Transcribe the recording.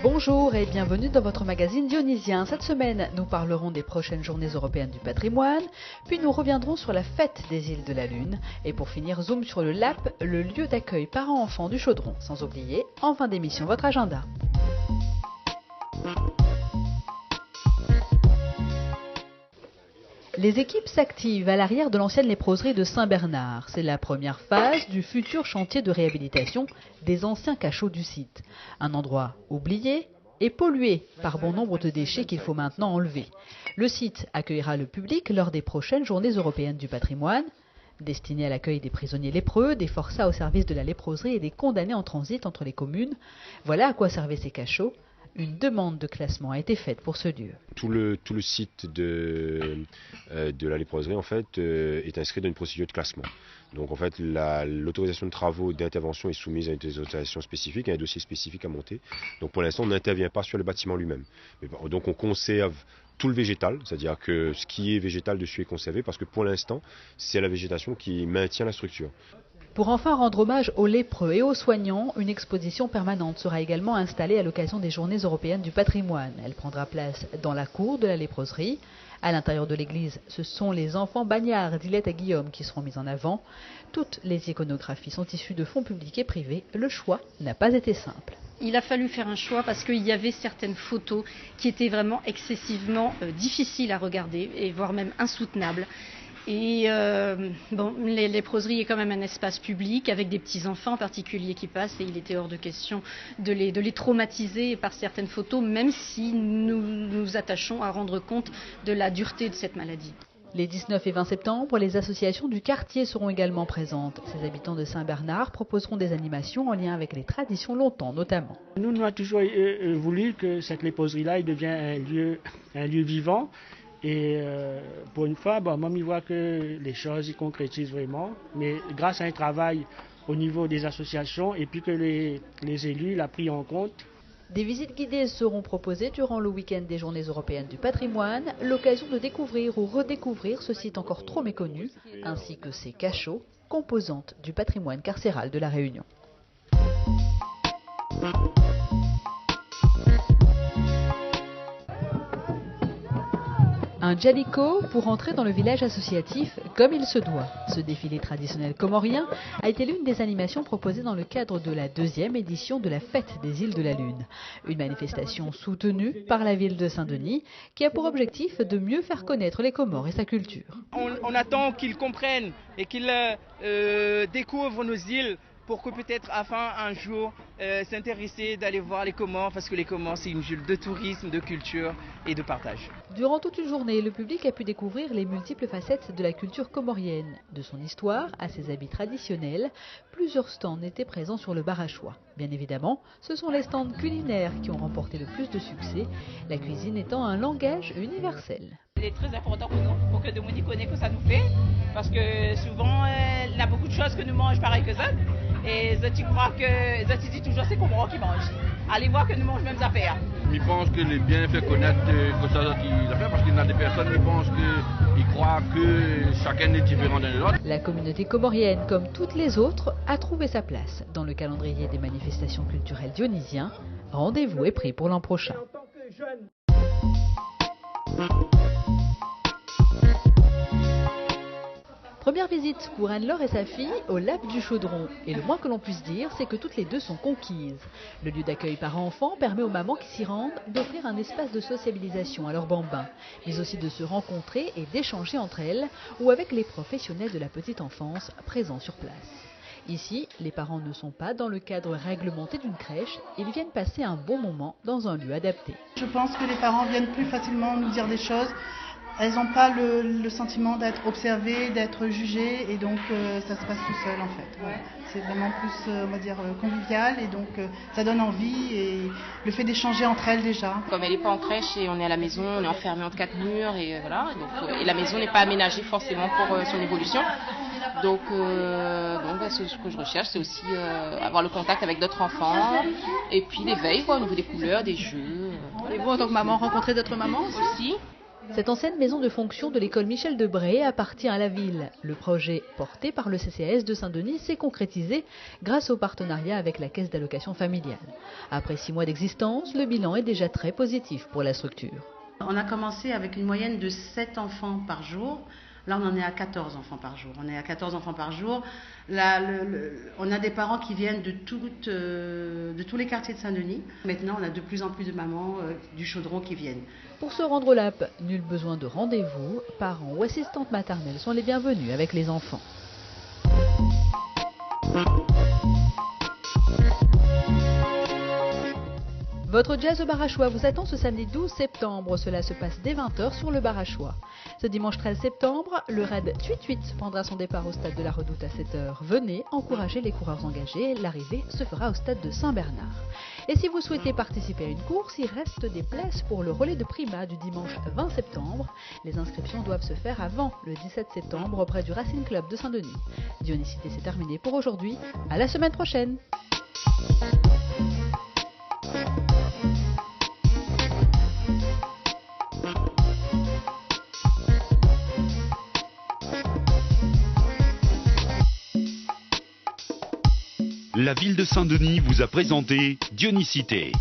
Bonjour et bienvenue dans votre magazine dionysien. Cette semaine, nous parlerons des prochaines journées européennes du patrimoine, puis nous reviendrons sur la fête des îles de la Lune, et pour finir, zoom sur le LAP, le lieu d'accueil parents-enfants du Chaudron. Sans oublier, en fin d'émission, votre agenda. Les équipes s'activent à l'arrière de l'ancienne léproserie de Saint-Bernard. C'est la première phase du futur chantier de réhabilitation des anciens cachots du site. Un endroit oublié et pollué par bon nombre de déchets qu'il faut maintenant enlever. Le site accueillera le public lors des prochaines journées européennes du patrimoine, destinées à l'accueil des prisonniers lépreux, des forçats au service de la léproserie et des condamnés en transit entre les communes. Voilà à quoi servaient ces cachots. Une demande de classement a été faite pour ce lieu. Tout le site de la léproserie en fait, est inscrit dans une procédure de classement. Donc en fait, l'autorisation de travaux d'intervention est soumise à une autorisation spécifique, à un dossier spécifique à monter. Donc pour l'instant, on n'intervient pas sur le bâtiment lui-même. Donc on conserve tout le végétal, c'est-à-dire que ce qui est végétal dessus est conservé parce que pour l'instant, c'est la végétation qui maintient la structure. Pour enfin rendre hommage aux lépreux et aux soignants, une exposition permanente sera également installée à l'occasion des Journées européennes du patrimoine. Elle prendra place dans la cour de la léproserie. À l'intérieur de l'église, ce sont les enfants bagnards d'Ilette à Guillaume qui seront mis en avant. Toutes les iconographies sont issues de fonds publics et privés. Le choix n'a pas été simple. Il a fallu faire un choix parce qu'il y avait certaines photos qui étaient vraiment excessivement difficiles à regarder et voire même insoutenables. Et les léproseries est quand même un espace public avec des petits-enfants en particulier qui passent et il était hors de question de les traumatiser par certaines photos, même si nous nous attachons à rendre compte de la dureté de cette maladie. Les 19 et 20 septembre, les associations du quartier seront également présentes. Ces habitants de Saint-Bernard proposeront des animations en lien avec les traditions longtemps notamment. Nous avons toujours voulu que cette léproserie-là devienne un lieu vivant. Et pour une fois, moi, je vois que les choses y concrétisent vraiment. Mais grâce à un travail au niveau des associations et puis que les élus l'ont pris en compte. Des visites guidées seront proposées durant le week-end des Journées européennes du patrimoine, l'occasion de découvrir ou redécouvrir ce site encore trop méconnu, ainsi que ses cachots, composantes du patrimoine carcéral de la Réunion. Un djadiko pour entrer dans le village associatif comme il se doit. Ce défilé traditionnel comorien a été l'une des animations proposées dans le cadre de la 2e édition de la Fête des îles de la Lune. Une manifestation soutenue par la ville de Saint-Denis qui a pour objectif de mieux faire connaître les Comores et sa culture. On attend qu'ils comprennent et qu'ils découvrent nos îles pour que peut-être afin un jour s'intéresser d'aller voir les Comores parce que les Comores c'est une ville de tourisme, de culture et de partage. Durant toute une journée, le public a pu découvrir les multiples facettes de la culture comorienne. De son histoire à ses habits traditionnels, plusieurs stands étaient présents sur le bar à choix. Bien évidemment, ce sont les stands culinaires qui ont remporté le plus de succès, la cuisine étant un langage universel. Il est très important pour nous, pour que tout le monde y connaisse que ça nous fait, parce que souvent, il y a beaucoup de choses que nous mangeons pareil que ça, et je crois que je dis toujours c'est Comores qui mangent. Allez voir que nous mangeons même affaires. Je pense que les bienfaits connaître que ça qu'ils fait, parce qu'il y a des personnes qui pensent qu'ils croient que chacun est différent d'un autre. La communauté comorienne, comme toutes les autres, a trouvé sa place dans le calendrier des manifestations culturelles dionysiens. Rendez-vous est pris pour l'an prochain. Première visite pour Anne-Laure et sa fille au lac du Chaudron. Et le moins que l'on puisse dire, c'est que toutes les deux sont conquises. Le lieu d'accueil parents-enfants permet aux mamans qui s'y rendent d'offrir un espace de sociabilisation à leurs bambins, mais aussi de se rencontrer et d'échanger entre elles ou avec les professionnels de la petite enfance présents sur place. Ici, les parents ne sont pas dans le cadre réglementé d'une crèche, ils viennent passer un bon moment dans un lieu adapté. Je pense que les parents viennent plus facilement nous dire des choses. Elles n'ont pas le sentiment d'être observées, d'être jugées et donc ça se passe tout seul en fait. Voilà. C'est vraiment plus, on va dire, convivial et donc ça donne envie et le fait d'échanger entre elles déjà. Comme elle n'est pas en crèche et on est à la maison, on est enfermé entre 4 murs et voilà. Donc, et la maison n'est pas aménagée forcément pour son évolution. Donc ce que je recherche, c'est aussi avoir le contact avec d'autres enfants et puis l'éveil au niveau des couleurs, des jeux. Et vous, en tant que maman, rencontrez d'autres mamans Aussi. Cette ancienne maison de fonction de l'école Michel Debré appartient à la ville. Le projet porté par le CCAS de Saint-Denis s'est concrétisé grâce au partenariat avec la Caisse d'allocation familiale. Après 6 mois d'existence, le bilan est déjà très positif pour la structure. On a commencé avec une moyenne de 7 enfants par jour. Là, on en est à 14 enfants par jour. On est à 14 enfants par jour. Là, on a des parents qui viennent de tous les quartiers de Saint-Denis. Maintenant, on a de plus en plus de mamans du Chaudron qui viennent. Pour se rendre au LAP, nul besoin de rendez-vous. Parents ou assistantes maternelles sont les bienvenus avec les enfants. Votre jazz au Barachois vous attend ce samedi 12 septembre. Cela se passe dès 20h sur le Barachois. Ce dimanche 13 septembre, le raid Tuit prendra son départ au stade de la Redoute à 7h. Venez encourager les coureurs engagés. L'arrivée se fera au stade de Saint-Bernard. Et si vous souhaitez participer à une course, il reste des places pour le relais de Prima du dimanche 20 septembre. Les inscriptions doivent se faire avant le 17 septembre auprès du Racing Club de Saint-Denis. Dionysité, c'est terminé pour aujourd'hui. À la semaine prochaine. La ville de Saint-Denis vous a présenté Dionysité.